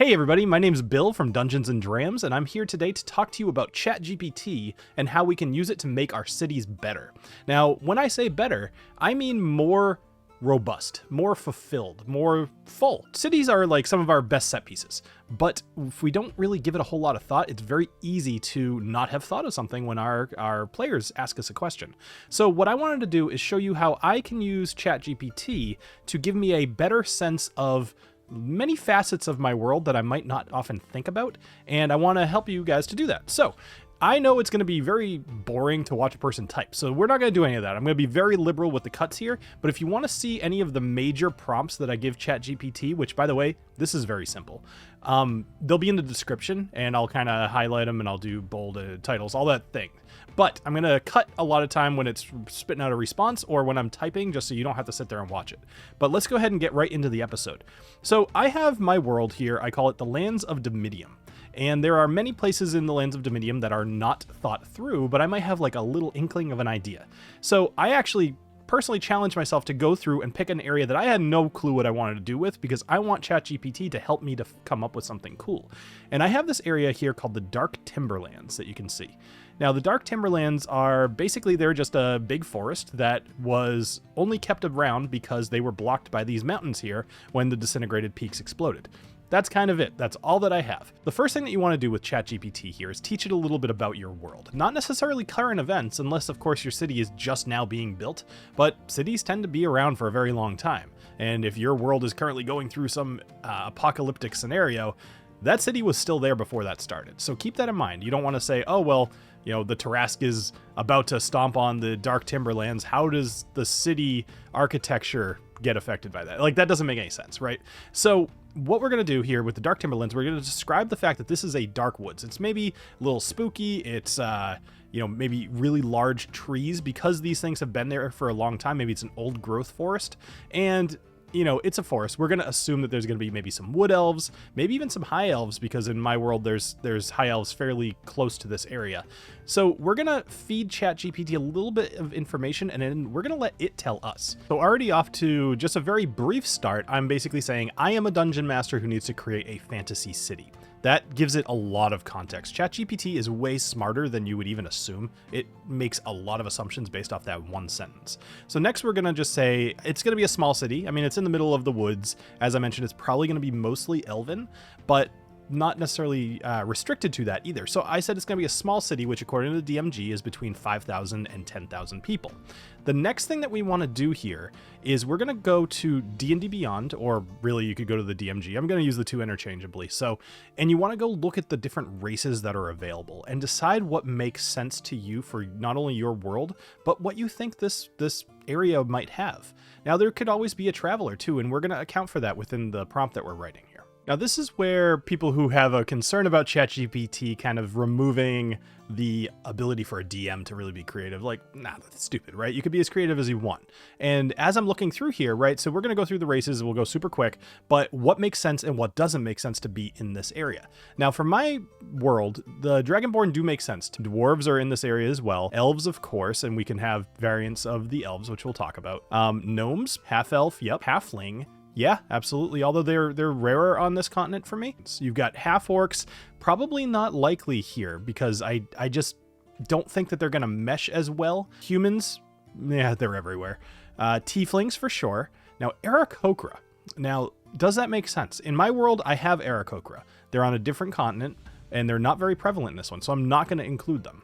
Hey everybody, my name's Bill from Dungeons & Drams, and I'm here today to talk to you about ChatGPT and how we can use it to make our cities better. Now, when I say better, I mean more robust, more fulfilled, more full. Cities are like some of our best set pieces, but if we don't really give it a whole lot of thought, it's very easy to not have thought of something when our players ask us a question. So what I wanted to do is show you how I can use ChatGPT to give me a better sense of many facets of my world that I might not often think about, and I want to help you guys to do that. So I know it's going to be very boring to watch a person type, so we're not going to do any of that. I'm going to be very liberal with the cuts here, but if you want to see any of the major prompts that I give ChatGPT, which by the way, this is very simple, they'll be in the description, and I'll kind of highlight them and I'll do bold titles, all that thing. But I'm going to cut a lot of time when it's spitting out a response or when I'm typing, just so you don't have to sit there and watch it. But let's go ahead and get right into the episode. So I have my world here. I call it the Lands of Dominium. And there are many places in the Lands of Dominium that are not thought through, but I might have like a little inkling of an idea. So I actually personally challenged myself to go through and pick an area that I had no clue what I wanted to do with, because I want ChatGPT to help me to come up with something cool. And I have this area here called the Dark Timberlands that you can see. Now, the Dark Timberlands are basically, they're just a big forest that was only kept around because they were blocked by these mountains here when the disintegrated peaks exploded. That's kind of it. That's all that I have. The first thing that you want to do with ChatGPT here is teach it a little bit about your world. Not necessarily current events, unless of course your city is just now being built, but cities tend to be around for a very long time. And if your world is currently going through some apocalyptic scenario, that city was still there before that started. So keep that in mind. You don't want to say, oh, well, you know, the Tarrasque is about to stomp on the Dark Timberlands. How does the city architecture get affected by that? Like, that doesn't make any sense, right? So what we're going to do here with the Dark Timberlands, we're going to describe the fact that this is a dark woods. It's maybe a little spooky. It's, you know, maybe really large trees because these things have been there for a long time. Maybe it's an old growth forest. And you know, it's a forest. We're going to assume that there's going to be maybe some wood elves, maybe even some high elves, because in my world, there's high elves fairly close to this area. So we're going to feed ChatGPT a little bit of information, and then we're going to let it tell us. So already off to just a very brief start, I'm basically saying I am a dungeon master who needs to create a fantasy city. That gives it a lot of context. ChatGPT is way smarter than you would even assume. It makes a lot of assumptions based off that one sentence. So next we're gonna just say, it's gonna be a small city. I mean, it's in the middle of the woods. As I mentioned, it's probably gonna be mostly elven, but not necessarily restricted to that either. So I said it's going to be a small city, which according to the DMG is between 5,000 and 10,000 people. The next thing that we want to do here is we're going to go to D&D Beyond, or really you could go to the DMG. I'm going to use the two interchangeably. So, and you want to go look at the different races that are available and decide what makes sense to you for not only your world, but what you think this area might have. Now, there could always be a traveler too, and we're going to account for that within the prompt that we're writing here. Now, this is where people who have a concern about ChatGPT kind of removing the ability for a DM to really be creative, like, nah, that's stupid, right? You could be as creative as you want. And as I'm looking through here, right, so we're going to go through the races, we'll go super quick, but what makes sense and what doesn't make sense to be in this area. Now, for my world, the Dragonborn do make sense. Dwarves are in this area as well. Elves, of course, and we can have variants of the elves, which we'll talk about. Gnomes, half-elf, yep, halfling. Yeah, absolutely. Although they're rarer on this continent for me. So you've got half orcs, probably not likely here because I just don't think that they're going to mesh as well. Humans, yeah, they're everywhere. Tieflings for sure. Now, Aarakocra. Now, does that make sense? In my world, I have Aarakocra. They're on a different continent and they're not very prevalent in this one, so I'm not going to include them.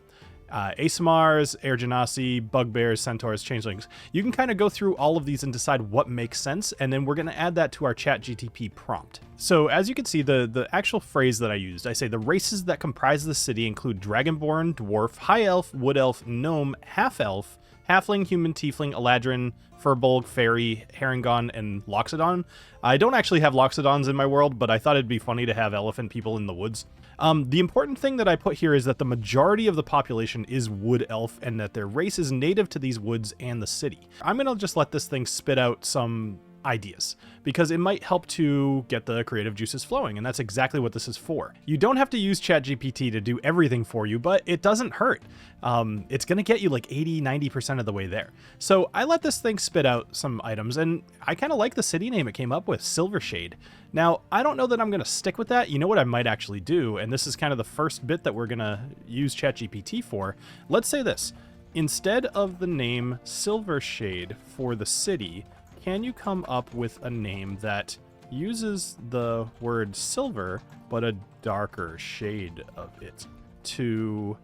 Asimars, Air Genasi, Bugbears, Centaurs, Changelings. You can kind of go through all of these and decide what makes sense, and then we're going to add that to our ChatGPT prompt. So as you can see, the actual phrase that I used, I say the races that comprise the city include Dragonborn, Dwarf, High Elf, Wood Elf, Gnome, Half Elf, Halfling, Human, Tiefling, Eladrin, Firbolg, Fairy, Harengon, and Loxodon. I don't actually have Loxodons in my world, but I thought it'd be funny to have elephant people in the woods. The important thing that I put here is that the majority of the population is wood elf and that their race is native to these woods and the city. I'm going to just let this thing spit out some ideas, because it might help to get the creative juices flowing, and that's exactly what this is for. You don't have to use ChatGPT to do everything for you, but it doesn't hurt. It's going to get you like 80-90% of the way there. So I let this thing spit out some items, and I kind of like the city name it came up with, Silvershade. Now, I don't know that I'm going to stick with that. You know what I might actually do, and this is kind of the first bit that we're going to use ChatGPT for. Let's say this. Instead of the name Silvershade for the city, can you come up with a name that uses the word silver, but a darker shade of it to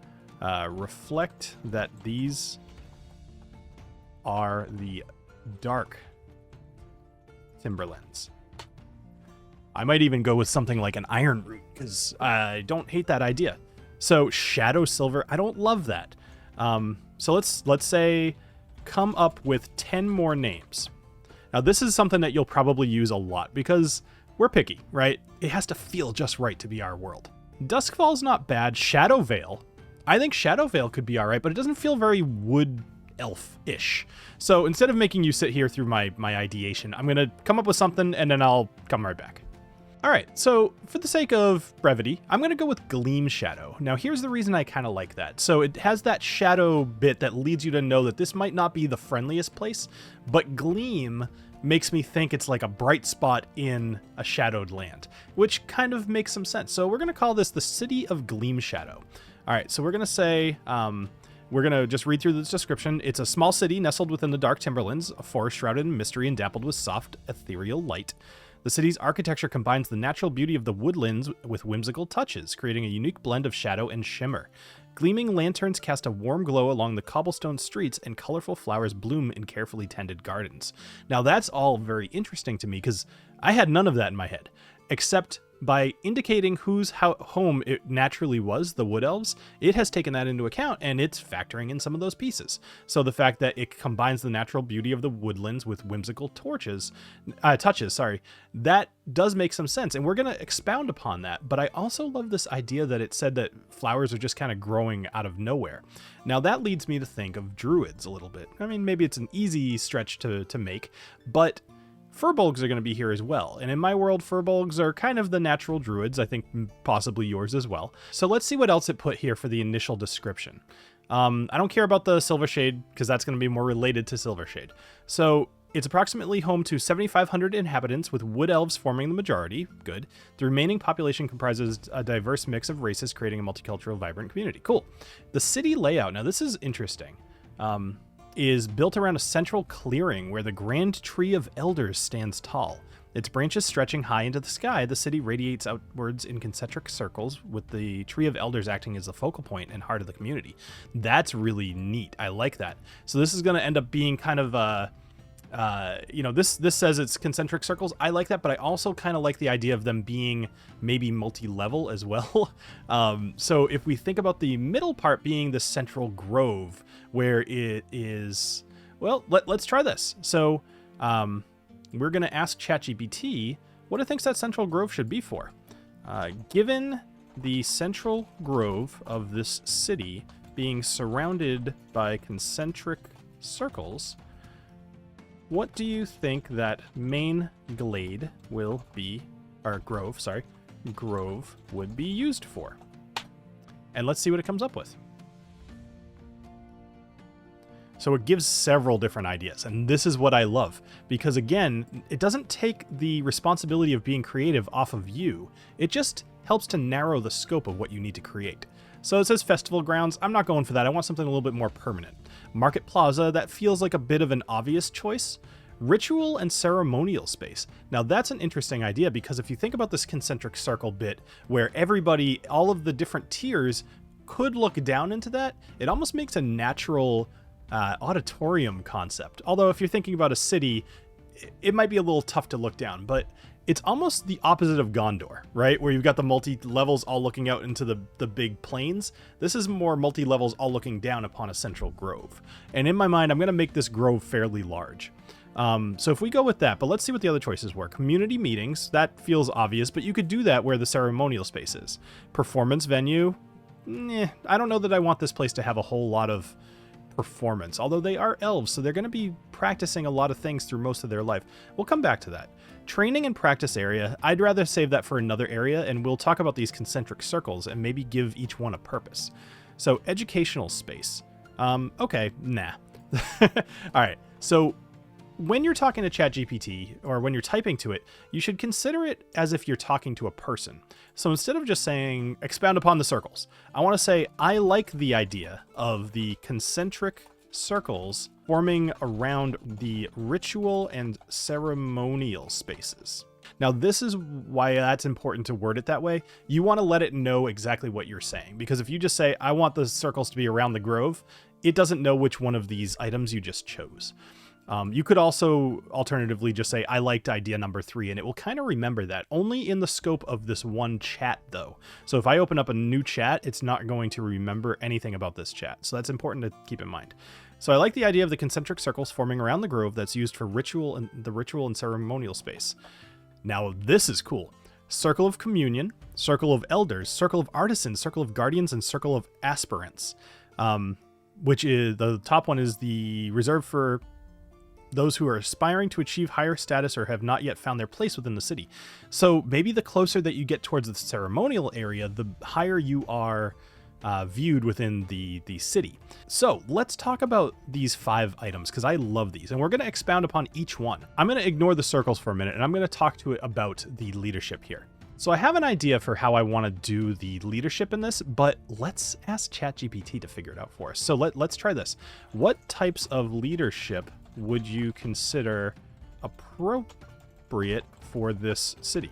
reflect that these are the dark timberlands? I might even go with something like an iron root, because I don't hate that idea. So shadow silver, I don't love that. So let's say come up with 10 more names. Now, this is something that you'll probably use a lot because we're picky, right? It has to feel just right to be our world. Duskfall's not bad. Shadow Vale. I think Shadow Vale could be all right, but it doesn't feel very wood elf-ish. So instead of making you sit here through my ideation, I'm going to come up with something and then I'll come right back. All right, so for the sake of brevity, I'm going to go with Gleam Shadow. Now, here's the reason I kind of like that. So it has that shadow bit that leads you to know that this might not be the friendliest place, but Gleam makes me think it's like a bright spot in a shadowed land, which kind of makes some sense. So we're going to call this the City of Gleam Shadow. All right, so we're going to say, we're going to just read through this description. It's a small city nestled within the dark timberlands, a forest shrouded in mystery and dappled with soft, ethereal light. The city's architecture combines the natural beauty of the woodlands with whimsical touches, creating a unique blend of shadow and shimmer. Gleaming lanterns cast a warm glow along the cobblestone streets, and colorful flowers bloom in carefully tended gardens. Now, that's all very interesting to me because I had none of that in my head, except by indicating whose home it naturally was, the Wood Elves. It has taken that into account, and it's factoring in some of those pieces. So the fact that it combines the natural beauty of the woodlands with whimsical touches, that does make some sense, and we're going to expound upon that. But I also love this idea that it said that flowers are just kind of growing out of nowhere. Now, that leads me to think of druids a little bit. I mean, maybe it's an easy stretch to make, but Firbolgs are going to be here as well, and in my world, Firbolgs are kind of the natural druids, I think possibly yours as well. So let's see what else it put here for the initial description. I don't care about the Silvershade, because that's going to be more related to Silvershade. So it's approximately home to 7,500 inhabitants, with Wood Elves forming the majority. Good. The remaining population comprises a diverse mix of races, creating a multicultural, vibrant community. Cool. The city layout, now this is interesting. Is built around a central clearing where the grand tree of elders stands tall. Its branches stretching high into the sky, the city radiates outwards in concentric circles, with the tree of elders acting as the focal point and heart of the community. That's really neat. I like that. So this is going to end up being kind of this says it's concentric circles. I like that, but I also kind of like the idea of them being maybe multi-level as well. So if we think about the middle part being the central grove, where it is, well, let's try this. So we're going to ask ChatGPT what it thinks that central grove should be for. Given the central grove of this city being surrounded by concentric circles, what do you think that main glade will be, or grove would be used for? And let's see what it comes up with. So it gives several different ideas, and this is what I love, because again, it doesn't take the responsibility of being creative off of you. It just helps to narrow the scope of what you need to create. So it says festival grounds. I'm not going for that. I want something a little bit more permanent. Market plaza, that feels like a bit of an obvious choice. Ritual and ceremonial space. Now that's an interesting idea, because if you think about this concentric circle bit where everybody, all of the different tiers could look down into that, it almost makes a natural auditorium concept. Although if you're thinking about a city, it might be a little tough to look down, but it's almost the opposite of Gondor, right? Where you've got the multi-levels all looking out into the big plains. This is more multi-levels all looking down upon a central grove. And in my mind, I'm going to make this grove fairly large. So if we go with that, but let's see what the other choices were. Community meetings, that feels obvious, but you could do that where the ceremonial space is. Performance venue, I don't know that I want this place to have a whole lot of performance, although they are elves, so they're going to be practicing a lot of things through most of their life. We'll come back to that. Training and practice area, I'd rather save that for another area, and we'll talk about these concentric circles and maybe give each one a purpose. So educational space. Okay, nah. All right, so when you're talking to ChatGPT, or when you're typing to it, you should consider it as if you're talking to a person. So instead of just saying, expound upon the circles, I want to say, I like the idea of the concentric circles forming around the ritual and ceremonial spaces. Now, this is why that's important to word it that way. You want to let it know exactly what you're saying, because if you just say, I want the circles to be around the grove, it doesn't know which one of these items you just chose. You could also alternatively just say, I liked idea number 3, and it will kind of remember that, only in the scope of this one chat though. So if I open up a new chat, it's not going to remember anything about this chat. So that's important to keep in mind. So I like the idea of the concentric circles forming around the grove that's used for ritual and the ritual and ceremonial space. Now this is cool. Circle of communion, circle of elders, circle of artisans, circle of guardians, and circle of aspirants. Which is, the top one is the reserved for those who are aspiring to achieve higher status or have not yet found their place within the city. So maybe the closer that you get towards the ceremonial area, the higher you are viewed within the city. So let's talk about these 5 items, because I love these, and we're going to expound upon each one. I'm going to ignore the circles for a minute, and I'm going to talk to it about the leadership here. So I have an idea for how I want to do the leadership in this, but let's ask ChatGPT to figure it out for us. So let's try this. What types of leadership would you consider appropriate for this city?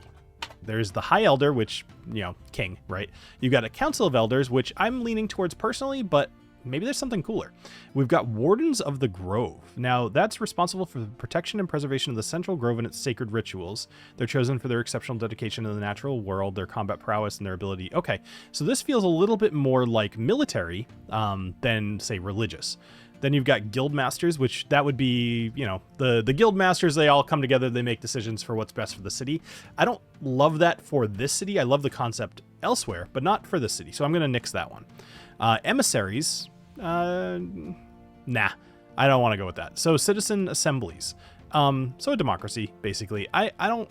There's the High Elder, which, you know, king, right? You've got a Council of Elders, which I'm leaning towards personally, but maybe there's something cooler. We've got Wardens of the Grove. Now, that's responsible for the protection and preservation of the central grove and its sacred rituals. They're chosen for their exceptional dedication to the natural world, their combat prowess, and their ability. Okay, so this feels a little bit more like military than, say, religious. Then you've got guild masters, which that would be, you know, the guild masters, they all come together, they make decisions for what's best for the city. I don't love that for this city. I love the concept elsewhere, but not for this city. So I'm going to nix that one. Emissaries, nah, I don't want to go with that. So citizen assemblies. So a democracy, basically. I don't,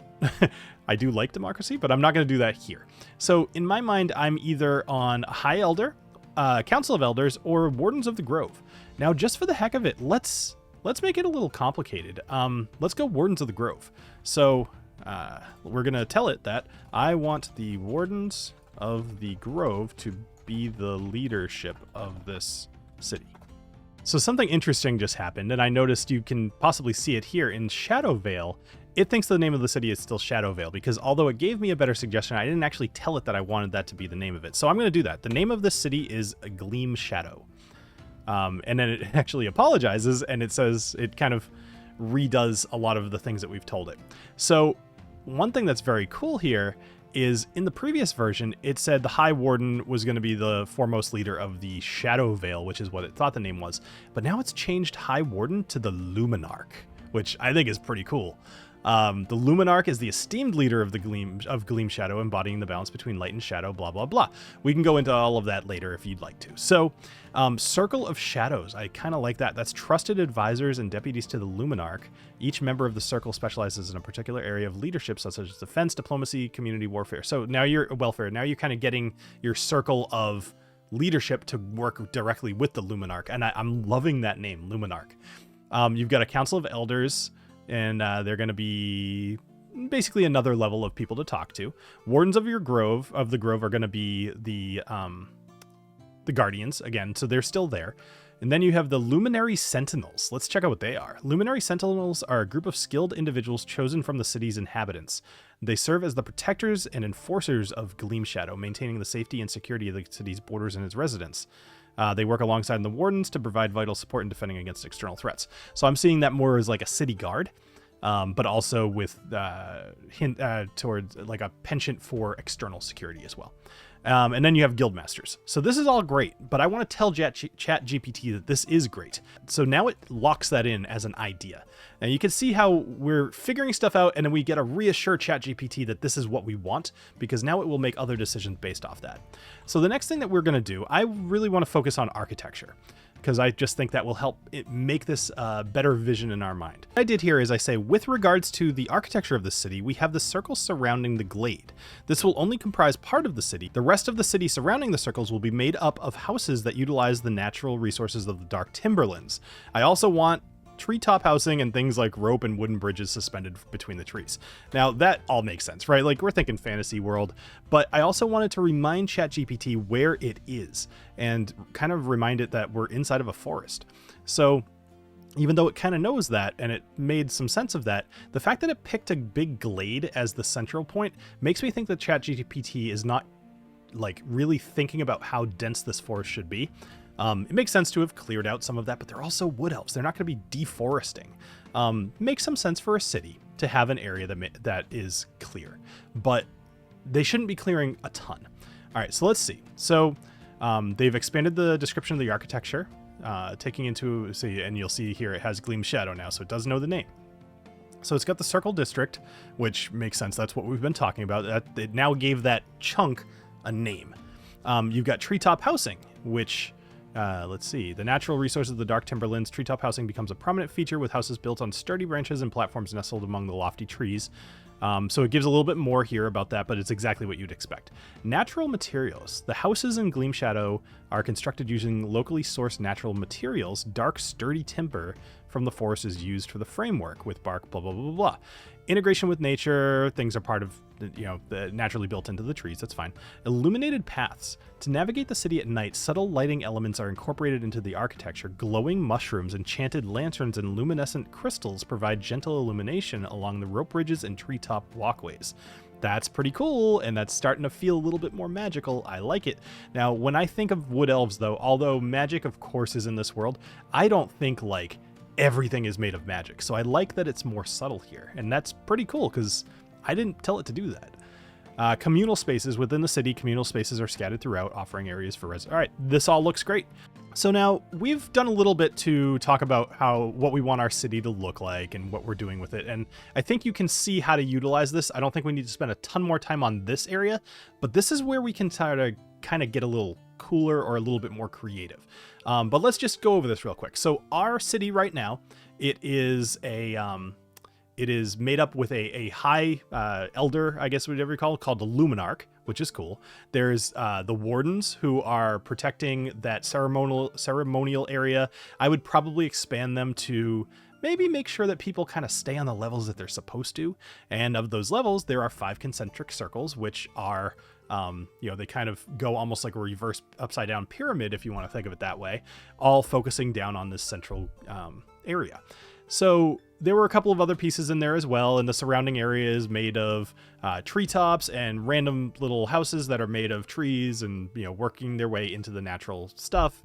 I do like democracy, but I'm not going to do that here. So in my mind, I'm either on High Elder, Council of Elders, or Wardens of the Grove. Now, just for the heck of it, let's make it a little complicated. Let's go Wardens of the Grove. So we're going to tell it that I want the Wardens of the Grove to be the leadership of this city. So something interesting just happened, and I noticed you can possibly see it here in Shadowvale. It thinks the name of the city is still Shadowvale, because although it gave me a better suggestion, I didn't actually tell it that I wanted that to be the name of it. So I'm going to do that. The name of this city is Gleam Shadow. And then it actually apologizes, and it says it kind of redoes a lot of the things that we've told it. So one thing that's very cool here is in the previous version, it said the High Warden was going to be the foremost leader of the Shadow Vale, which is what it thought the name was. But now it's changed High Warden to the Luminarch, which I think is pretty cool. The Luminarch is the esteemed leader of the Gleam Shadow, embodying the balance between light and shadow, blah, blah, blah. We can go into all of that later if you'd like to. So, Circle of Shadows, I kind of like that. That's trusted advisors and deputies to the Luminarch. Each member of the circle specializes in a particular area of leadership, such as defense, diplomacy, community warfare. So now you're welfare. Now you're kind of getting your circle of leadership to work directly with the Luminarch, and I'm loving that name, Luminarch. You've got a Council of Elders, and they're going to be basically another level of people to talk to. Wardens of the Grove are going to be the Guardians again, so they're still there. And then you have the Luminary Sentinels. Let's check out what they are. Luminary Sentinels are a group of skilled individuals chosen from the city's inhabitants. They serve as the protectors and enforcers of Gleam Shadow, maintaining the safety and security of the city's borders and its residents. They work alongside the wardens to provide vital support in defending against external threats. So I'm seeing that more as like a city guard, but also with hint towards like a penchant for external security as well. And then you have guild masters. So this is all great, but I want to tell ChatGPT that this is great. So now it locks that in as an idea. And you can see how we're figuring stuff out, and then we get to reassure ChatGPT that this is what we want, because now it will make other decisions based off that. So the next thing that we're going to do, I really want to focus on architecture. because I just think that will help it make this better vision in our mind. What I did here is I say, with regards to the architecture of the city, we have the circles surrounding the glade. This will only comprise part of the city. The rest of the city surrounding the circles will be made up of houses that utilize the natural resources of the dark timberlands. I also want treetop housing and things like rope and wooden bridges suspended between the trees. Now that all makes sense, right? Like, we're thinking fantasy world, but I also wanted to remind ChatGPT where it is and kind of remind it that we're inside of a forest. So even though it kind of knows that and it made some sense of that, the fact that it picked a big glade as the central point makes me think that ChatGPT is not like really thinking about how dense this forest should be. It makes sense to have cleared out some of that, but they're also wood elves. They're not going to be deforesting. Makes some sense for a city to have an area that is clear, but they shouldn't be clearing a ton. All right, so let's see. So they've expanded the description of the architecture, taking into, and you'll see here it has Gleam Shadow now, so it does know the name. So it's got the Circle District, which makes sense. That's what we've been talking about. It now gave that chunk a name. You've got Treetop Housing, which... let's see. The natural resources of the dark timberlands. Treetop housing becomes a prominent feature with houses built on sturdy branches and platforms nestled among the lofty trees. So it gives a little bit more here about that, but it's exactly what you'd expect. Natural materials. The houses in Gleam Shadow are constructed using locally sourced natural materials. Dark, sturdy timber from the forest is used for the framework with bark, blah, blah, blah, blah, blah. Integration with nature. Things are part of, the naturally built into the trees. That's fine. Illuminated paths. To navigate the city at night, subtle lighting elements are incorporated into the architecture. Glowing mushrooms, enchanted lanterns, and luminescent crystals provide gentle illumination along the rope bridges and treetop walkways. That's pretty cool, and that's starting to feel a little bit more magical. I like it. Now, when I think of wood elves, though, although magic, of course, is in this world, I don't think, like, everything is made of magic. So I like that it's more subtle here, and that's pretty cool, because I didn't tell it to do that. Communal spaces. Within the city, communal spaces are scattered throughout, offering areas for residents. All right, this all looks great. So now we've done a little bit to talk about what we want our city to look like and what we're doing with it. And I think you can see how to utilize this. I don't think we need to spend a ton more time on this area, but this is where we can try to kind of get a little cooler or a little bit more creative. But let's just go over this real quick. So our city right now, it is made up with a high elder, I guess whatever you call it, called the Luminarch, which is cool. There's the wardens who are protecting that ceremonial area. I would probably expand them to maybe make sure that people kind of stay on the levels that they're supposed to. And of those levels, there are 5 concentric circles, which are, they kind of go almost like a reverse upside down pyramid, if you want to think of it that way, all focusing down on this central area. So there were a couple of other pieces in there as well, and the surrounding area is made of treetops and random little houses that are made of trees and, working their way into the natural stuff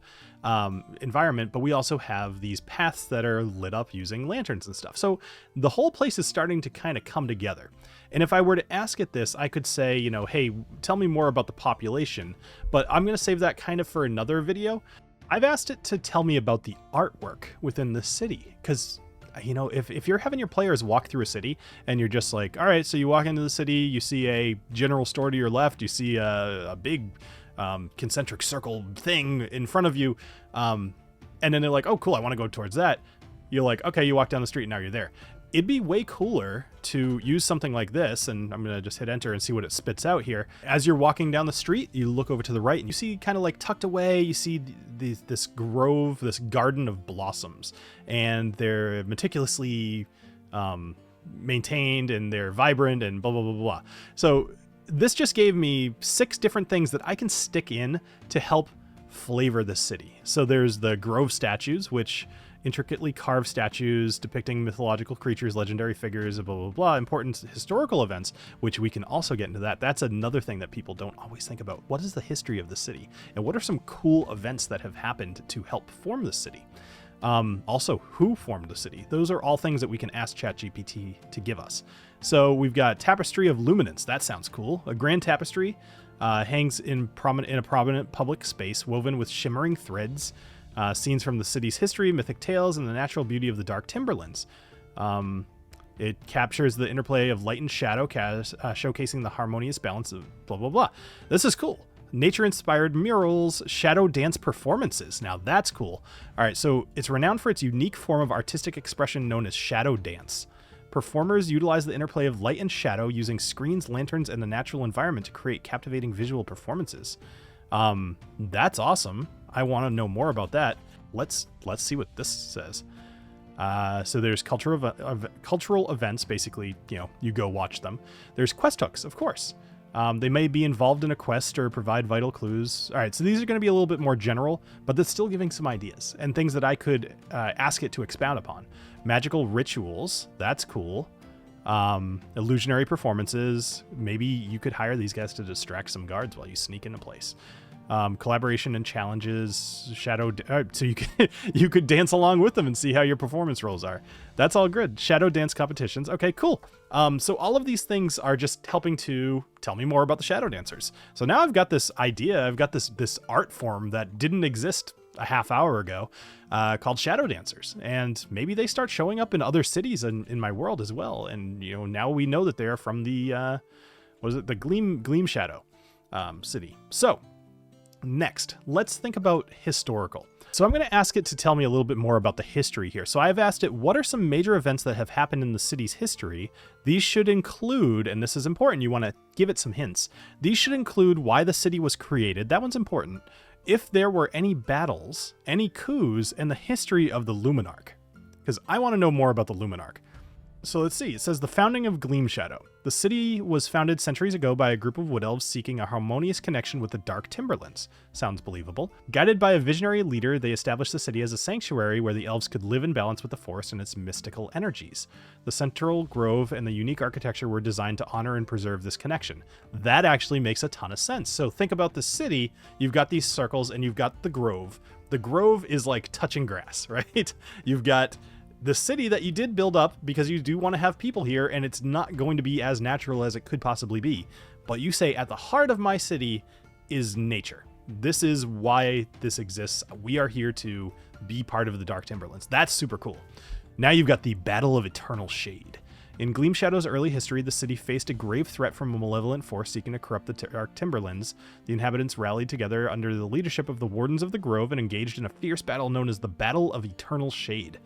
environment. But we also have these paths that are lit up using lanterns and stuff. So the whole place is starting to kind of come together. And if I were to ask it this, I could say, hey, tell me more about the population, but I'm going to save that kind of for another video. I've asked it to tell me about the artwork within the city, because if you're having your players walk through a city and you're just like, all right, so you walk into the city, you see a general store to your left, you see a big concentric circle thing in front of you, and then they're like, oh, cool, I want to go towards that. You're like, okay, you walk down the street and now you're there. It'd be way cooler to use something like this, and I'm going to just hit enter and see what it spits out here. As you're walking down the street, you look over to the right and you see kind of like tucked away, you see this grove, this garden of blossoms, and they're meticulously maintained and they're vibrant and blah, blah, blah, blah. So this just gave me 6 different things that I can stick in to help flavor the city. So there's the grove statues, which intricately carved statues depicting mythological creatures, legendary figures, blah, blah, blah, important historical events, which we can also get into that. That's another thing that people don't always think about. What is the history of the city? And what are some cool events that have happened to help form the city? Also, who formed the city? Those are all things that we can ask ChatGPT to give us. So we've got Tapestry of Luminance. That sounds cool. A grand tapestry hangs in a prominent public space woven with shimmering threads. Scenes from the city's history, mythic tales, and the natural beauty of the dark timberlands. It captures the interplay of light and shadow, showcasing the harmonious balance of blah, blah, blah. This is cool. nature-inspired murals, shadow dance performances. Now that's cool. All right, so it's renowned for its unique form of artistic expression known as shadow dance. Performers utilize the interplay of light and shadow using screens, lanterns, and the natural environment to create captivating visual performances. That's awesome. I want to know more about that. Let's see what this says. So there's cultural events, basically, you go watch them. There's quest hooks, of course. They may be involved in a quest or provide vital clues. All right, so these are going to be a little bit more general, but that's still giving some ideas and things that I could ask it to expound upon. Magical rituals, that's cool. Illusionary performances, maybe you could hire these guys to distract some guards while you sneak into place. Collaboration and challenges, so you could dance along with them and see how your performance rolls are. That's all good. Shadow dance competitions. Okay, cool. So all of these things are just helping to tell me more about the shadow dancers. So now I've got this idea. I've got this art form that didn't exist a half hour ago, called shadow dancers, and maybe they start showing up in other cities in my world as well. And now we know that they are from the the Gleam Shadow city. So next, let's think about historical. So I'm going to ask it to tell me a little bit more about the history here. So I've asked it, what are some major events that have happened in the city's history? These should include, and this is important, you want to give it some hints. These should include why the city was created. That one's important. If there were any battles, any coups, and the history of the Luminarch. Because I want to know more about the Luminarch. So let's see. It says the founding of Gleam Shadow. The city was founded centuries ago by a group of wood elves seeking a harmonious connection with the Dark Timberlands. Sounds believable. Guided by a visionary leader, they established the city as a sanctuary where the elves could live in balance with the forest and its mystical energies. The central grove and the unique architecture were designed to honor and preserve this connection. That actually makes a ton of sense. So think about the city. You've got these circles and you've got the grove. The grove is like touching grass, right? You've got the city that you did build up because you do want to have people here, and it's not going to be as natural as it could possibly be. But you say at the heart of my city is nature. This is why this exists. We are here to be part of the Dark Timberlands. That's super cool. Now you've got the Battle of Eternal Shade. In Gleam Shadow's early history, the city faced a grave threat from a malevolent force seeking to corrupt the Dark Timberlands. The inhabitants rallied together under the leadership of the Wardens of the Grove and engaged in a fierce battle known as the Battle of Eternal Shade.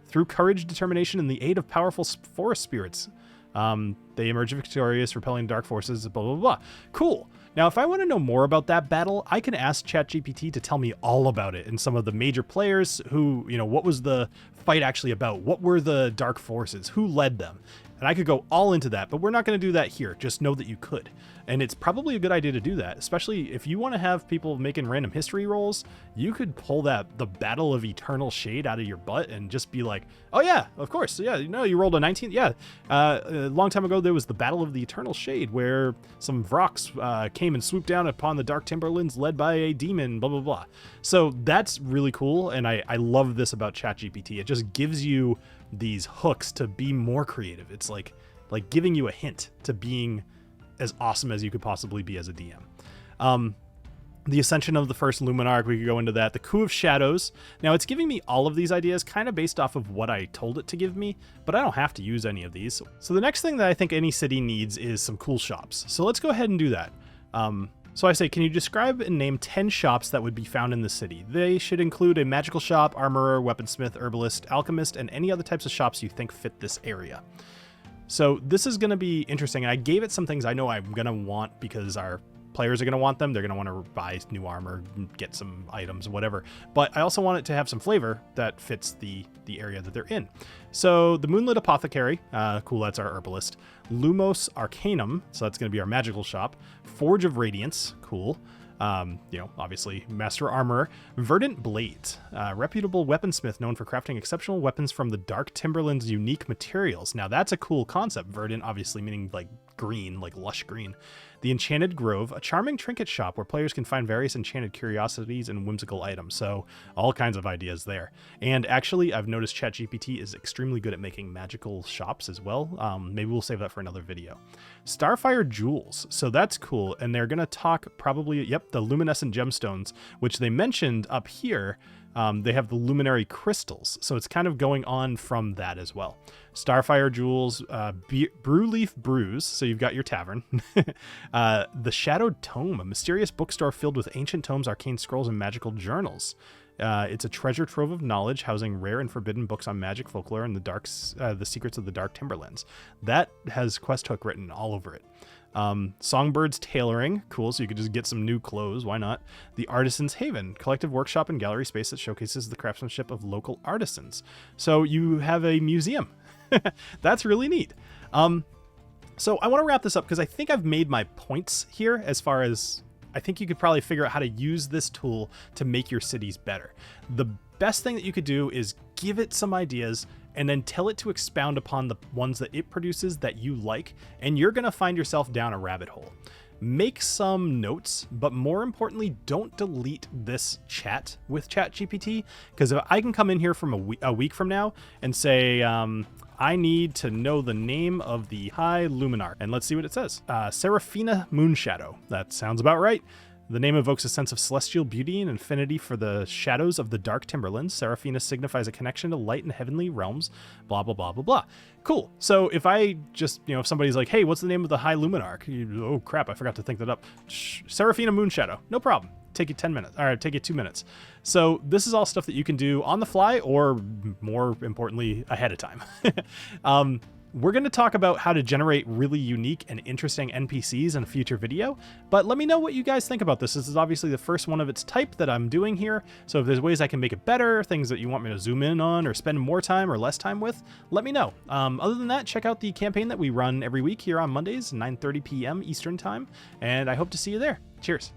Through courage, determination, and the aid of powerful forest spirits, they emerged victorious, repelling dark forces, blah, blah, blah. Cool. Now, if I want to know more about that battle, I can ask ChatGPT to tell me all about it and some of the major players who, what was the fight actually about? What were the dark forces? Who led them? And I could go all into that, but we're not going to do that here. Just know that you could. And it's probably a good idea to do that, especially if you want to have people making random history rolls. You could pull the Battle of Eternal Shade out of your butt and just be like, oh yeah, of course. Yeah, you rolled a 19. Yeah. A long time ago, there was the Battle of the Eternal Shade where some Vrox came and swooped down upon the Dark Timberlands led by a demon, blah, blah, blah. So that's really cool. And I love this about ChatGPT. It just gives you these hooks to be more creative. It's like giving you a hint to being as awesome as you could possibly be as a DM. The Ascension of the First Luminarch, we could go into that. The Coup of Shadows. Now, it's giving me all of these ideas kind of based off of what I told it to give me, but I don't have to use any of these. So the next thing that I think any city needs is some cool shops. So let's go ahead and do that. So I say, can you describe and name 10 shops that would be found in the city? They should include a magical shop, armorer, weaponsmith, herbalist, alchemist, and any other types of shops you think fit this area. So this is going to be interesting. I gave it some things I know I'm going to want because our players are going to want them. They're going to want to buy new armor, get some items, whatever. But I also want it to have some flavor that fits the area that they're in. So the Moonlit Apothecary, cool, that's our herbalist. Lumos Arcanum, so that's going to be our magical shop. Forge of Radiance, cool. Obviously Master Armorer. Verdant Blades, reputable weaponsmith known for crafting exceptional weapons from the Dark Timberlands' unique materials. Now that's a cool concept. Verdant obviously meaning like green, like lush green. The Enchanted Grove, a charming trinket shop where players can find various enchanted curiosities and whimsical items. So all kinds of ideas there. And actually, I've noticed ChatGPT is extremely good at making magical shops as well. Maybe we'll save that for another video. Starfire Jewels. So that's cool. And they're going to talk probably, the luminescent gemstones, which they mentioned up here. They have the luminary crystals, so it's kind of going on from that as well. Starfire jewels, Brewleaf brews, so you've got your tavern. The Shadowed Tome, a mysterious bookstore filled with ancient tomes, arcane scrolls, and magical journals. It's a treasure trove of knowledge, housing rare and forbidden books on magic, folklore, and the secrets of the Dark Timberlands. That has quest hook written all over it. Songbird's Tailoring, cool, so you could just get some new clothes, why not? The Artisan's Haven, collective workshop and gallery space that showcases the craftsmanship of local artisans. So you have a museum. That's really neat. So I want to wrap this up because I think I've made my points here as far as I think you could probably figure out how to use this tool to make your cities better. The best thing that you could do is give it some ideas and then tell it to expound upon the ones that it produces that you like, and you're going to find yourself down a rabbit hole. Make some notes, but more importantly, don't delete this chat with ChatGPT, because if I can come in here from a week from now and say, I need to know the name of the High Luminarch, and let's see what it says. Seraphina Moonshadow. That sounds about right. The name evokes a sense of celestial beauty and infinity for the shadows of the dark timberlands. Seraphina signifies a connection to light and heavenly realms, blah, blah, blah, blah, blah. Cool. So if I just, if somebody's like, hey, what's the name of the High Luminarch? Oh, crap, I forgot to think that up. Seraphina Moonshadow. No problem. Take you 10 minutes, or take you 2 minutes. So this is all stuff that you can do on the fly, or more importantly, ahead of time. We're going to talk about how to generate really unique and interesting NPCs in a future video, but let me know what you guys think about this. This is obviously the first one of its type that I'm doing here, so if there's ways I can make it better, things that you want me to zoom in on or spend more time or less time with, let me know. Other than that, check out the campaign that we run every week here on Mondays, 9:30 p.m. Eastern Time, and I hope to see you there. Cheers.